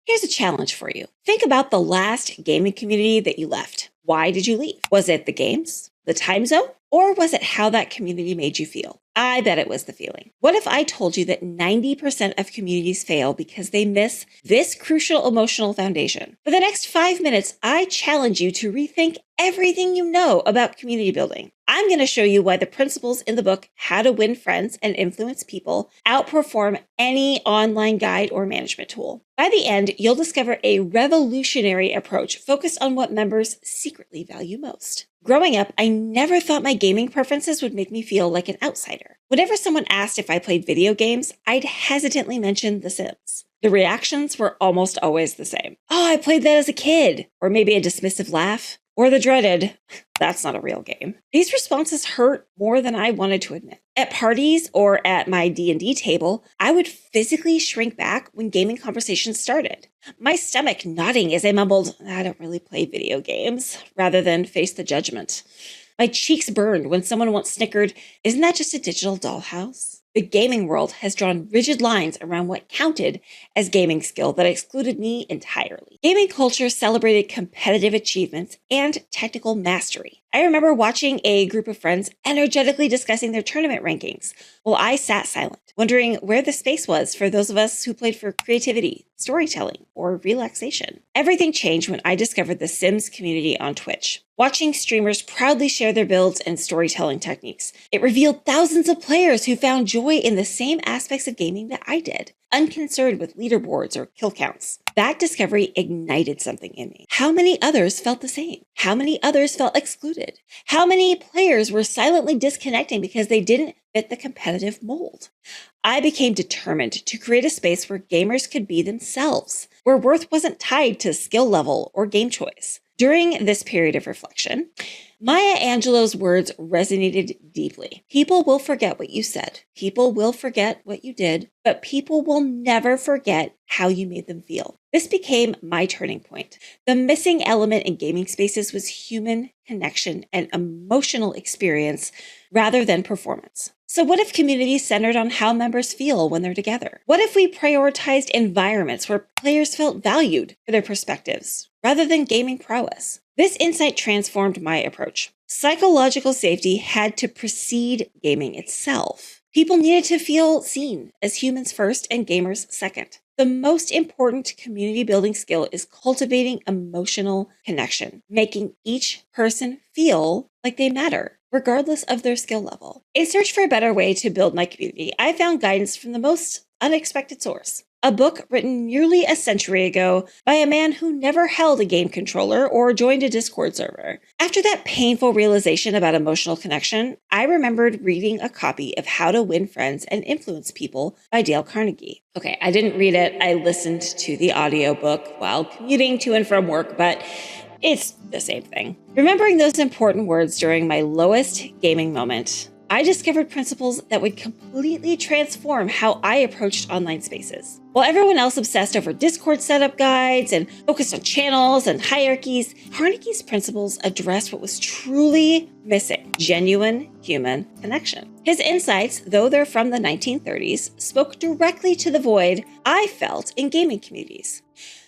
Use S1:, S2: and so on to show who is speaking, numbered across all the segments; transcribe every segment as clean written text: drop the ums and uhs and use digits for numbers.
S1: Here's a challenge for you. Think about the last gaming community that you left. Why did you leave? Was it the games, the time zone, or was it how that community made you feel? I bet it was the feeling. What if I told you that 90% of communities fail because they miss this crucial emotional foundation? For the next 5 minutes, I challenge you to rethink everything you know about community building. I'm going to show you why the principles in the book, How to Win Friends and Influence People, outperform any online guide or management tool. By the end, you'll discover a revolutionary approach focused on what members secretly value most. Growing up, I never thought my gaming preferences would make me feel like an outsider. Whenever someone asked if I played video games, I'd hesitantly mention The Sims. The reactions were almost always the same. Oh, I played that as a kid. Or maybe a dismissive laugh. Or the dreaded, that's not a real game. These responses hurt more than I wanted to admit. At parties or at my D&D table, I would physically shrink back when gaming conversations started. My stomach nodding as I mumbled, I don't really play video games, rather than face the judgment. My cheeks burned when someone once snickered, isn't that just a digital dollhouse? The gaming world has drawn rigid lines around what counted as gaming skill that excluded me entirely. Gaming culture celebrated competitive achievements and technical mastery. I remember watching a group of friends energetically discussing their tournament rankings, while I sat silent, wondering where the space was for those of us who played for creativity, storytelling, or relaxation. Everything changed when I discovered the Sims community on Twitch. Watching streamers proudly share their builds and storytelling techniques, it revealed thousands of players who found joy in the same aspects of gaming that I did, unconcerned with leaderboards or kill counts. That discovery ignited something in me. How many others felt the same? How many others felt excluded? How many players were silently disconnecting because they didn't fit the competitive mold? I became determined to create a space where gamers could be themselves, where worth wasn't tied to skill level or game choice. During this period of reflection, Maya Angelou's words resonated deeply. People will forget what you said. People will forget what you did, but people will never forget how you made them feel. This became my turning point. The missing element in gaming spaces was human connection and emotional experience rather than performance. So what if communities centered on how members feel when they're together? What if we prioritized environments where players felt valued for their perspectives rather than gaming prowess? This insight transformed my approach. Psychological safety had to precede gaming itself. People needed to feel seen as humans first and gamers second. The most important community building skill is cultivating emotional connection, making each person feel like they matter, regardless of their skill level. In search for a better way to build my community, I found guidance from the most unexpected source. A book written nearly a century ago by a man who never held a game controller or joined a Discord server. After that painful realization about emotional connection, I remembered reading a copy of How to Win Friends and Influence People by Dale Carnegie. Okay, I didn't read it. I listened to the audiobook while commuting to and from work, but it's the same thing. Remembering those important words during my lowest gaming moment, I discovered principles that would completely transform how I approached online spaces. While everyone else obsessed over Discord setup guides and focused on channels and hierarchies, Carnegie's principles addressed what was truly missing: genuine human connection. His insights, though they're from the 1930s, spoke directly to the void I felt in gaming communities.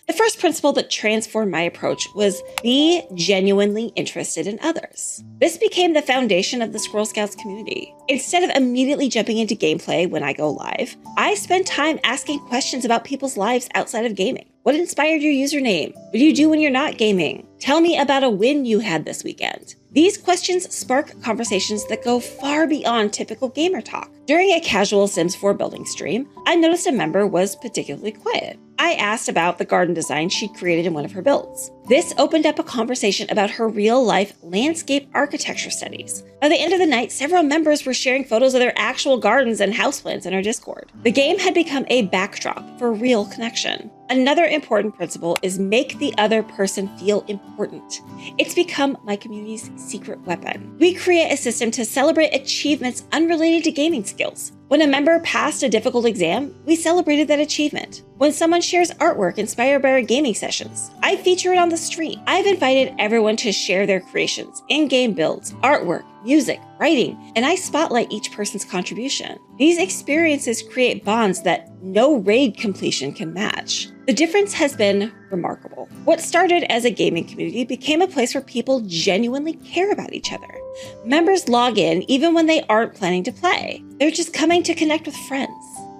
S1: The first principle that transformed my approach was be genuinely interested in others. This became the foundation of the Squirrel Scouts community. Instead of immediately jumping into gameplay when I go live, I spend time asking questions about people's lives outside of gaming. What inspired your username? What do you do when you're not gaming? Tell me about a win you had this weekend. These questions spark conversations that go far beyond typical gamer talk. During a casual Sims 4 building stream, I noticed a member was particularly quiet. I asked about the garden design she'd created in one of her builds. This opened up a conversation about her real-life landscape architecture studies. By the end of the night, several members were sharing photos of their actual gardens and houseplants in our Discord. The game had become a backdrop for real connection. Another important principle is make the other person feel important. It's become my community's secret weapon. We create a system to celebrate achievements unrelated to gaming skills. When a member passed a difficult exam, we celebrated that achievement. When someone shares artwork inspired by our gaming sessions, I feature it on the stream. I've invited everyone to share their creations, in-game builds, artwork, music, writing, and I spotlight each person's contribution. These experiences create bonds that no raid completion can match. The difference has been remarkable. What started as a gaming community became a place where people genuinely care about each other. Members log in even when they aren't planning to play. They're just coming to connect with friends.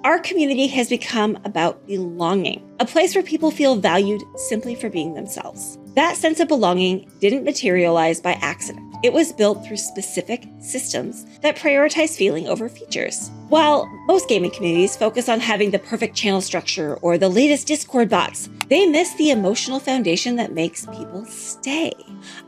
S1: Our community has become about belonging, a place where people feel valued simply for being themselves. That sense of belonging didn't materialize by accident. It was built through specific systems that prioritize feeling over features. While most gaming communities focus on having the perfect channel structure or the latest Discord bots, they miss the emotional foundation that makes people stay.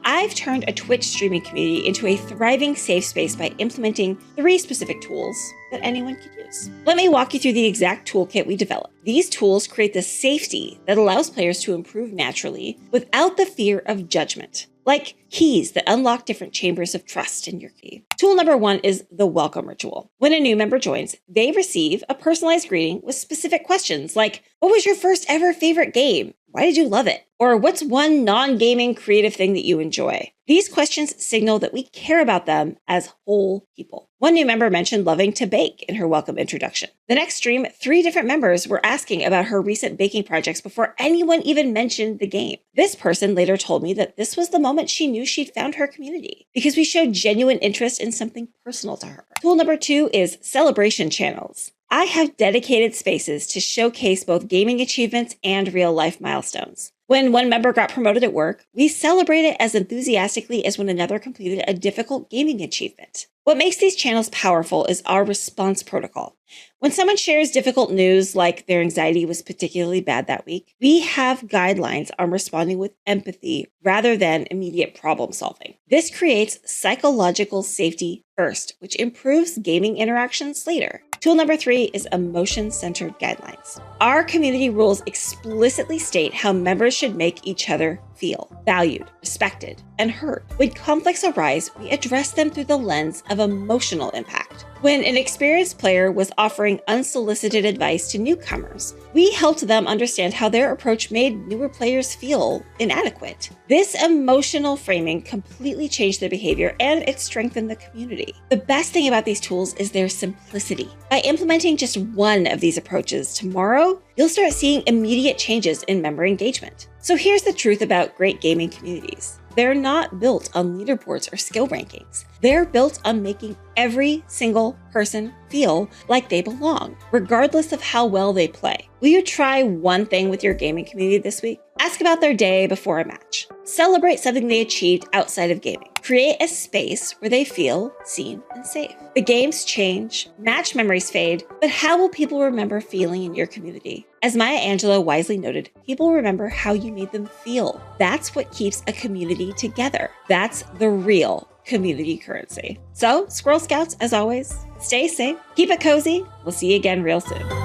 S1: I've turned a Twitch streaming community into a thriving safe space by implementing 3 specific tools that anyone could use. Let me walk you through the exact toolkit we developed. These tools create the safety that allows players to improve naturally without the fear of judgment, like keys that unlock different chambers of trust in your key. Tool number 1 is the welcome ritual. When a new member joins, they receive a personalized greeting with specific questions like, what was your first ever favorite game? Why did you love it? Or what's one non-gaming creative thing that you enjoy? These questions signal that we care about them as whole people. One new member mentioned loving to bake in her welcome introduction. The next stream, 3 different members were asking about her recent baking projects before anyone even mentioned the game. This person later told me that this was the moment she knew she'd found her community, because we showed genuine interest in something personal to her. Tool number 2 is celebration channels. I have dedicated spaces to showcase both gaming achievements and real-life milestones. When one member got promoted at work, we celebrate it as enthusiastically as when another completed a difficult gaming achievement. What makes these channels powerful is our response protocol. When someone shares difficult news, like their anxiety was particularly bad that week, we have guidelines on responding with empathy rather than immediate problem solving. This creates psychological safety first, which improves gaming interactions later. Tool number 3 is emotion-centered guidelines. Our community rules explicitly state how members should make each other feel valued, respected, and heard. When conflicts arise, we address them through the lens of emotional impact. When an experienced player was offering unsolicited advice to newcomers, we helped them understand how their approach made newer players feel inadequate. This emotional framing completely changed their behavior, and it strengthened the community. The best thing about these tools is their simplicity. By implementing just one of these approaches tomorrow, you'll start seeing immediate changes in member engagement. So here's the truth about great gaming communities. They're not built on leaderboards or skill rankings. They're built on making every single person feel like they belong, regardless of how well they play. Will you try one thing with your gaming community this week? Ask about their day before a match. Celebrate something they achieved outside of gaming. Create a space where they feel seen and safe. The games change, match memories fade, but how will people remember feeling in your community? As Maya Angelou wisely noted, people remember how you made them feel. That's what keeps a community together. That's the real community currency. So, Squirrel Scouts, as always, stay safe, keep it cozy. We'll see you again real soon.